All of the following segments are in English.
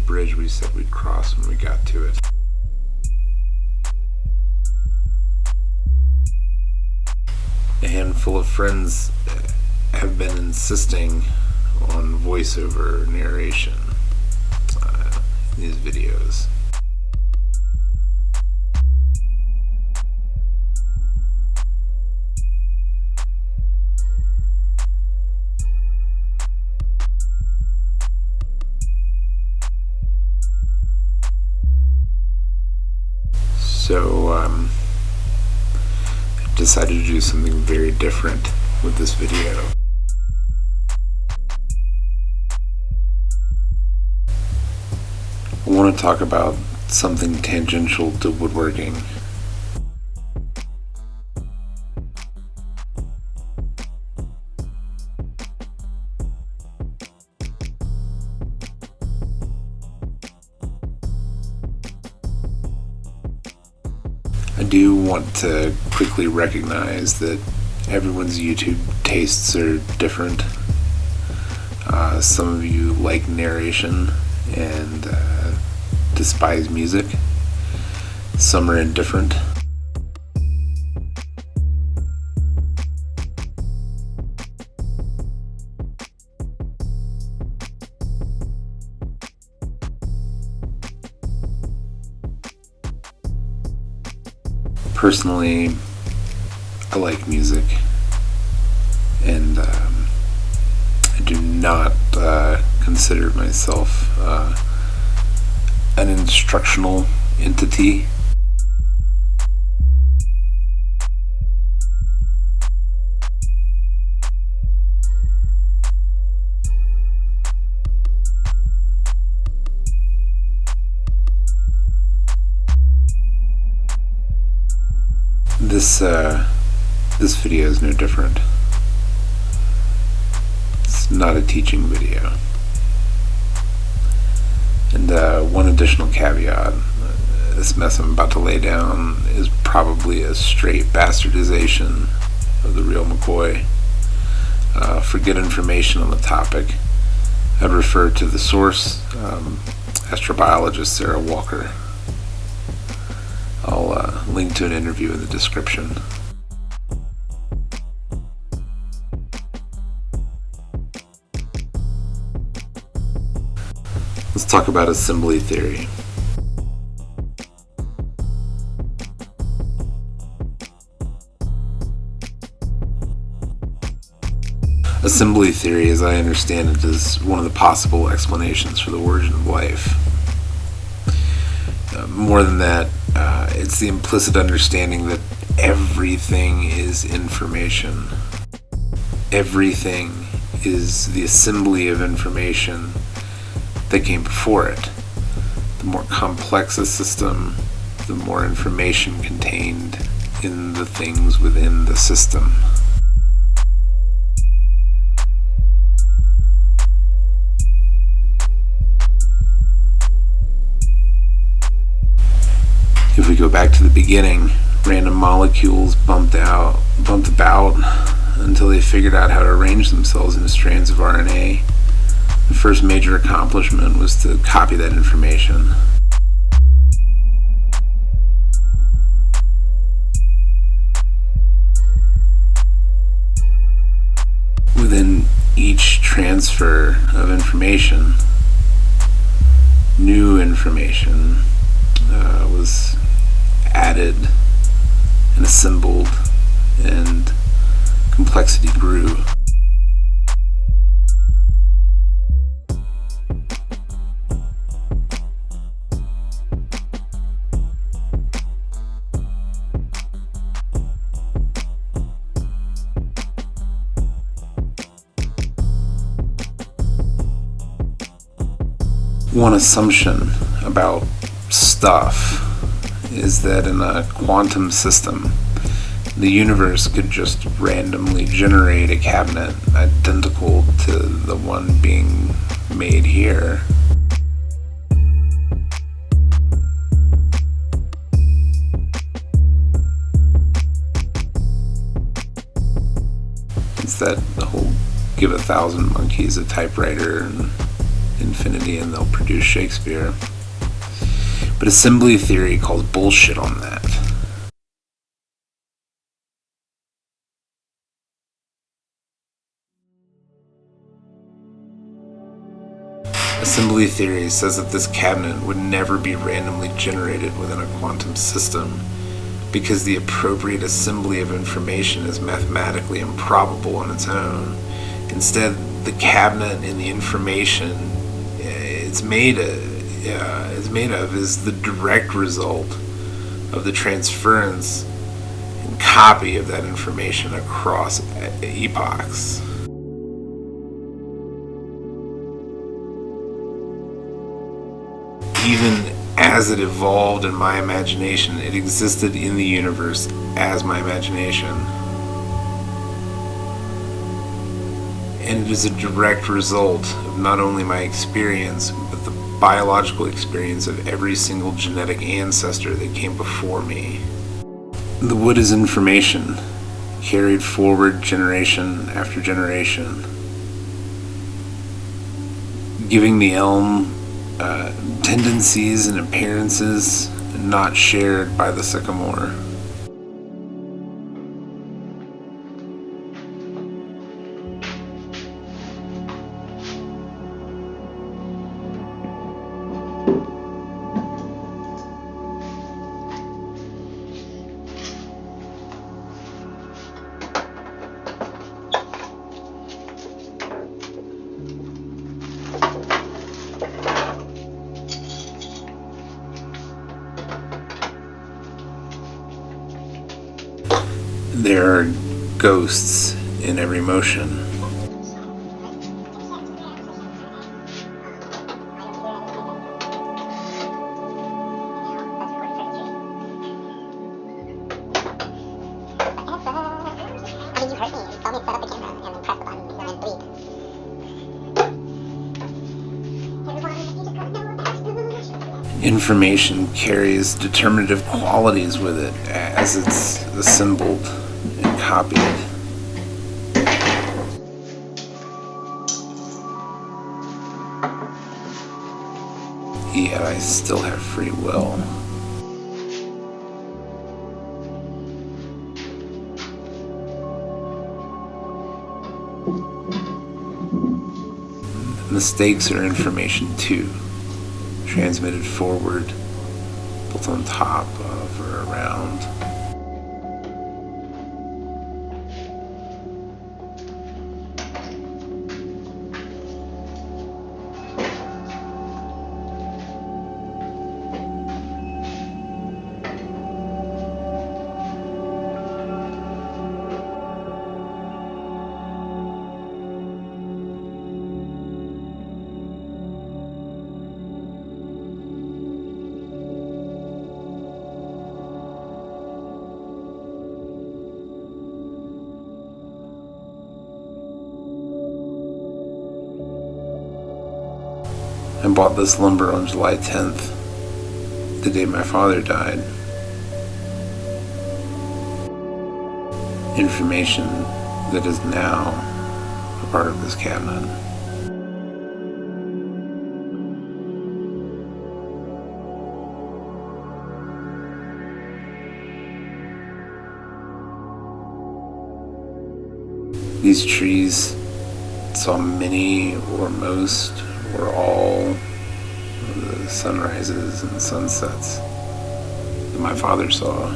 bridge we said we'd cross when we got to it. A handful of friends have been insisting on voiceover narration in these videos. So I decided to do something very different with this video. I want to talk about something tangential to woodworking. I do want to quickly recognize that everyone's YouTube tastes are different. Some of you like narration and despise music. Some are indifferent. Personally, I like music, and I do not consider myself an instructional entity. This video is no different. It's not a teaching video. And one additional caveat, this mess I'm about to lay down is probably a straight bastardization of the real McCoy. For good information on the topic, I'd refer to the source, astrobiologist Sara Walker. I'll link to an interview in the description. Let's talk about assembly theory. Assembly theory, as I understand it, is one of the possible explanations for the origin of life. More than that, it's the implicit understanding that everything is information. Everything is the assembly of information that came before it. The more complex a system, the more information contained in the things within the system. If we go back to the beginning, random molecules bumped about until they figured out how to arrange themselves into strands of RNA. The first major accomplishment was to copy that information. Within each transfer of information, new information was added and assembled, and complexity grew. One assumption about stuff is that in a quantum system, the universe could just randomly generate a cabinet identical to the one being made here. It's that the whole give 1,000 monkeys a typewriter and infinity and they'll produce Shakespeare. But assembly theory calls bullshit on that. Assembly theory says that this cabinet would never be randomly generated within a quantum system because the appropriate assembly of information is mathematically improbable on its own. Instead, the cabinet and the information it's made of is the direct result of the transference and copy of that information across epochs. Even as it evolved in my imagination, it existed in the universe as my imagination. And it is a direct result of not only my experience, but the biological experience of every single genetic ancestor that came before me. The wood is information, carried forward generation after generation, giving the elm tendencies and appearances not shared by the sycamore. There are ghosts in every motion. Information carries determinative qualities with it as it's assembled and copied. Yet I still have free will. Mistakes are information too, transmitted forward, built on top of or around. I bought this lumber on July 10th, the day my father died. Information that is now a part of this cabinet. These trees saw many or most or all of the sunrises and sunsets that my father saw.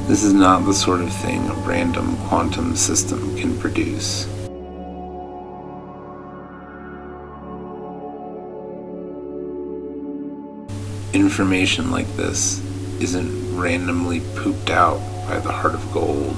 This is not the sort of thing a random quantum system can produce. Information like this isn't randomly pooped out by the heart of gold.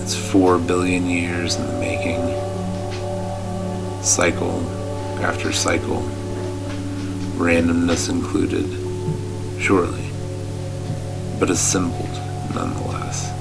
It's 4 billion years in the making, cycle after cycle, randomness included, surely, but assembled nonetheless.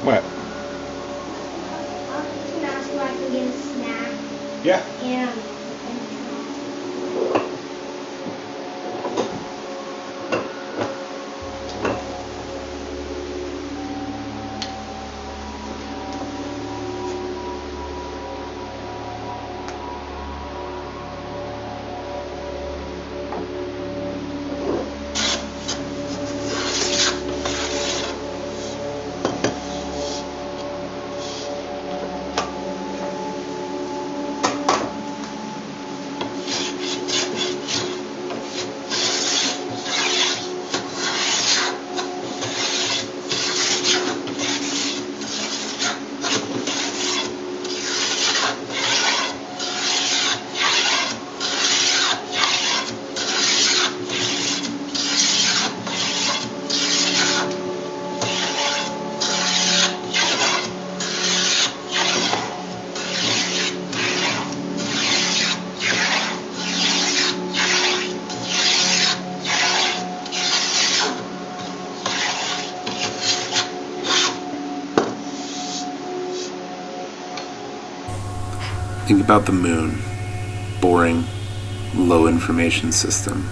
What? Can I ask where I can get a snack? Yeah. And Think about the moon, boring, low information system.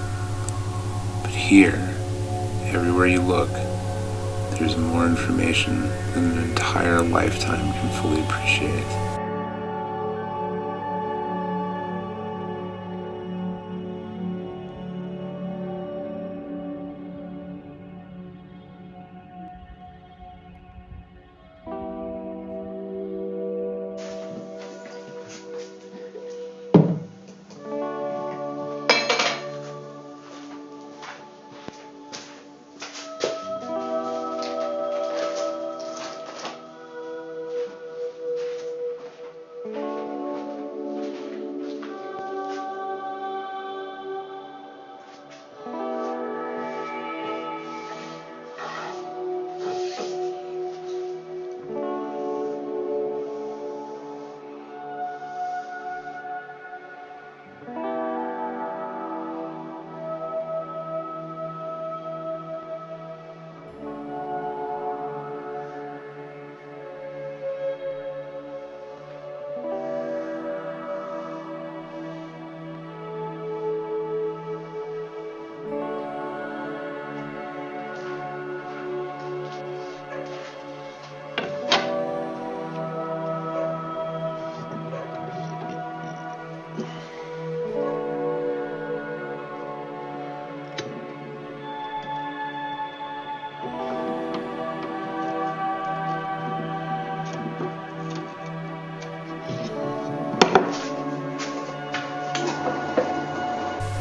But here, everywhere you look, there's more information than an entire lifetime can fully appreciate.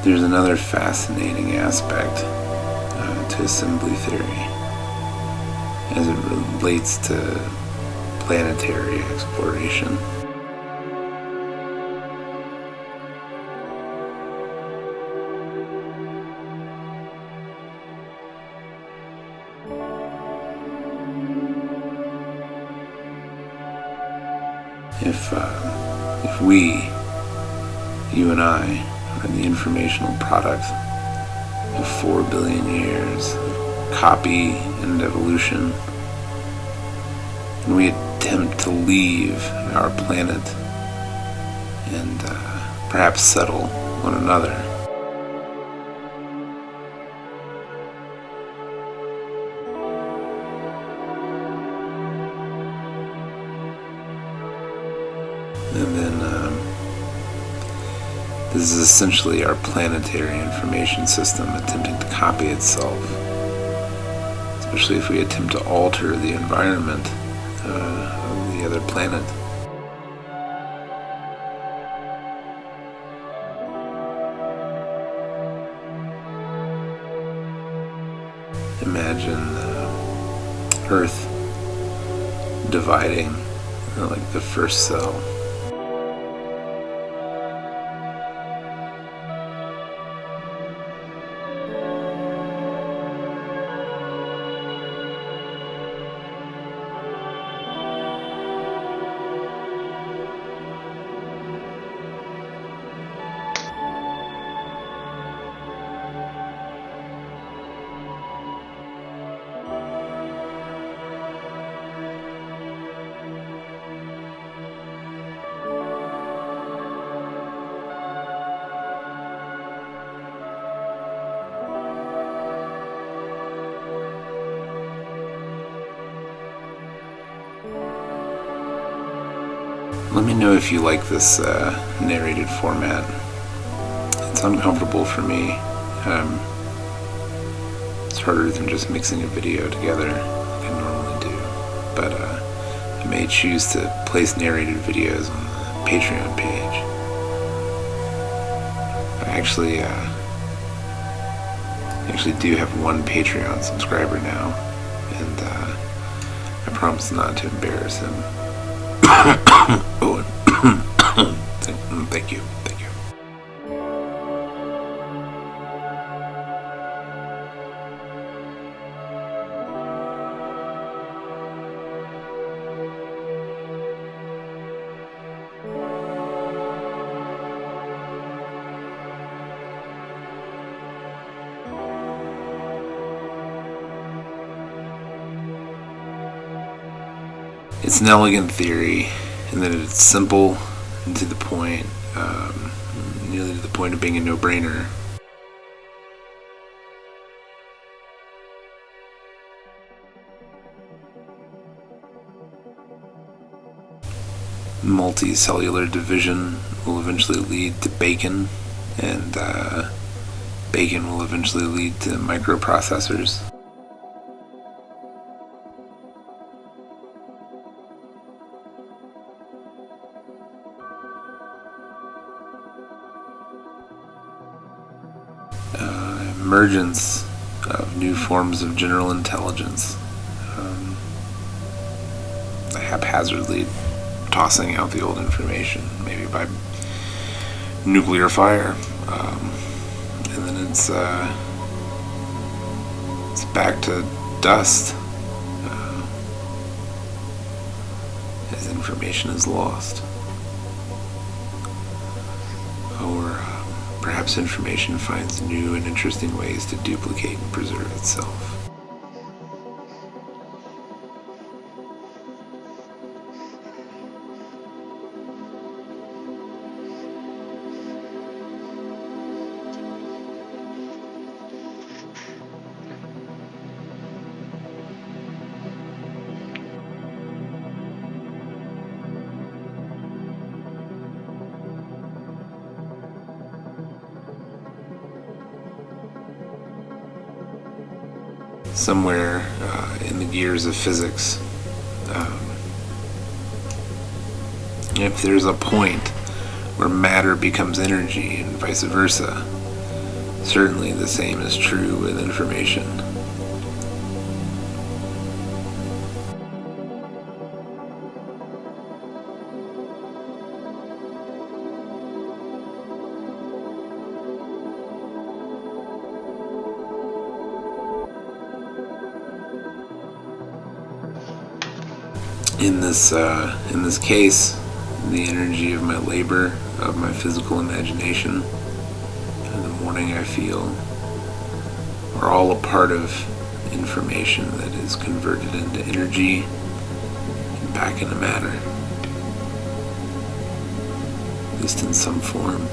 There's another fascinating aspect to assembly theory as it relates to planetary exploration. If we, you and I, are the informational product of 4 billion years of copy and evolution, and we attempt to leave our planet and perhaps settle on another, and then this is essentially our planetary information system attempting to copy itself, especially if we attempt to alter the environment of the other planet. Imagine Earth dividing like the first cell. Let me know if you like this narrated format. It's uncomfortable for me. It's harder than just mixing a video together like I normally do. But I may choose to place narrated videos on the Patreon page. I actually do have one Patreon subscriber now, and I promise not to embarrass him. Oh, thank you. It's an elegant theory, and that it's simple and to the point, nearly to the point of being a no-brainer. Multicellular division will eventually lead to bacon, and bacon will eventually lead to microprocessors. Emergence of new forms of general intelligence, haphazardly tossing out the old information, maybe by nuclear fire, and then it's back to dust as information is lost, or perhaps information finds new and interesting ways to duplicate and preserve itself. Somewhere in the gears of physics, if there's a point where matter becomes energy and vice versa, certainly the same is true with information. In this case, the energy of my labor, of my physical imagination, and the mourning I feel, are all a part of information that is converted into energy and back into matter, at least in some form.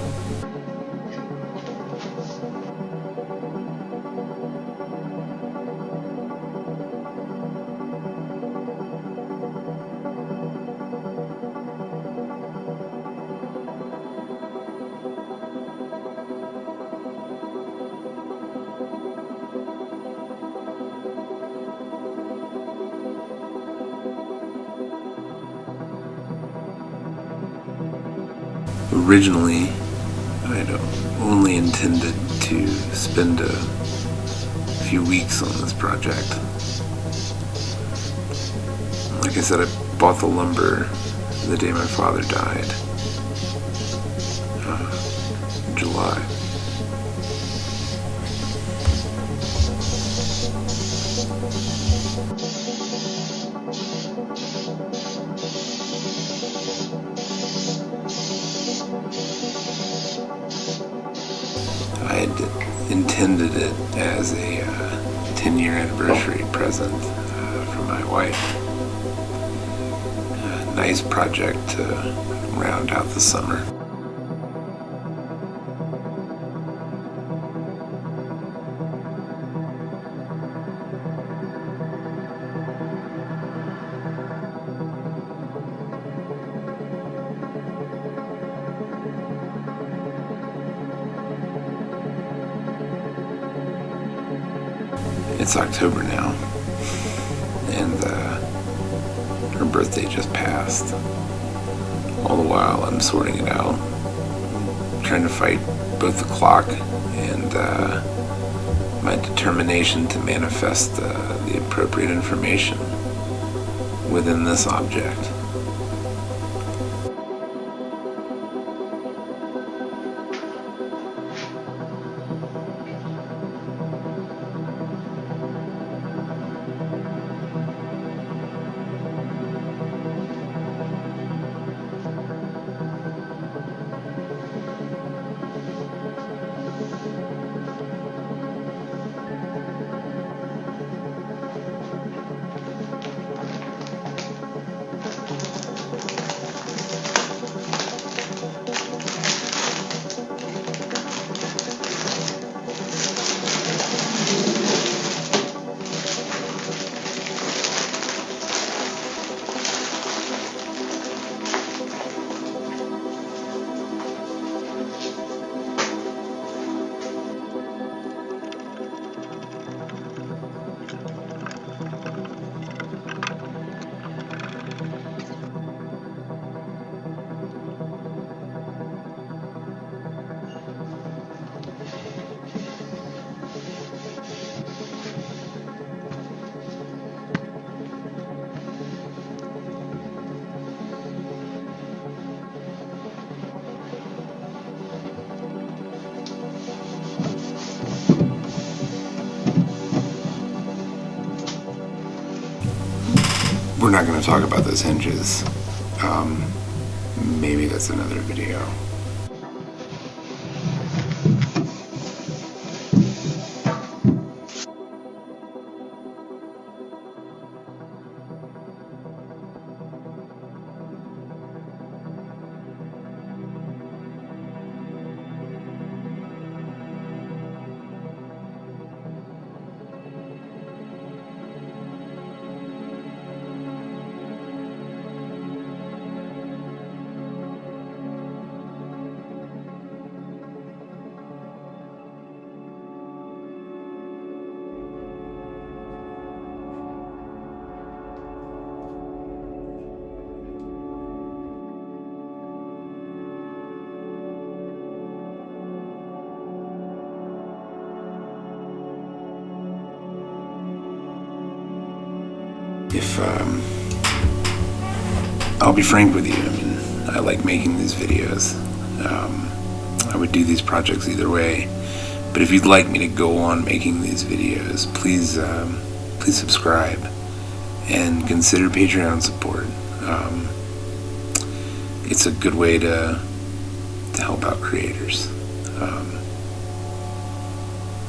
Originally, I'd only intended to spend a few weeks on this project. Like I said, I bought the lumber the day my father died, in July. I had intended it as a 10-year anniversary present from my wife. A nice project to round out the summer. It's October now, and her birthday just passed. All the while I'm sorting it out, trying to fight both the clock and my determination to manifest the appropriate information within this object. We're not going to talk about those hinges. Maybe that's another video. If I'll be frank with you, I mean, I like making these videos. I would do these projects either way, but if you'd like me to go on making these videos, please subscribe and consider Patreon support. it's a good way to help out creators.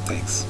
Thanks.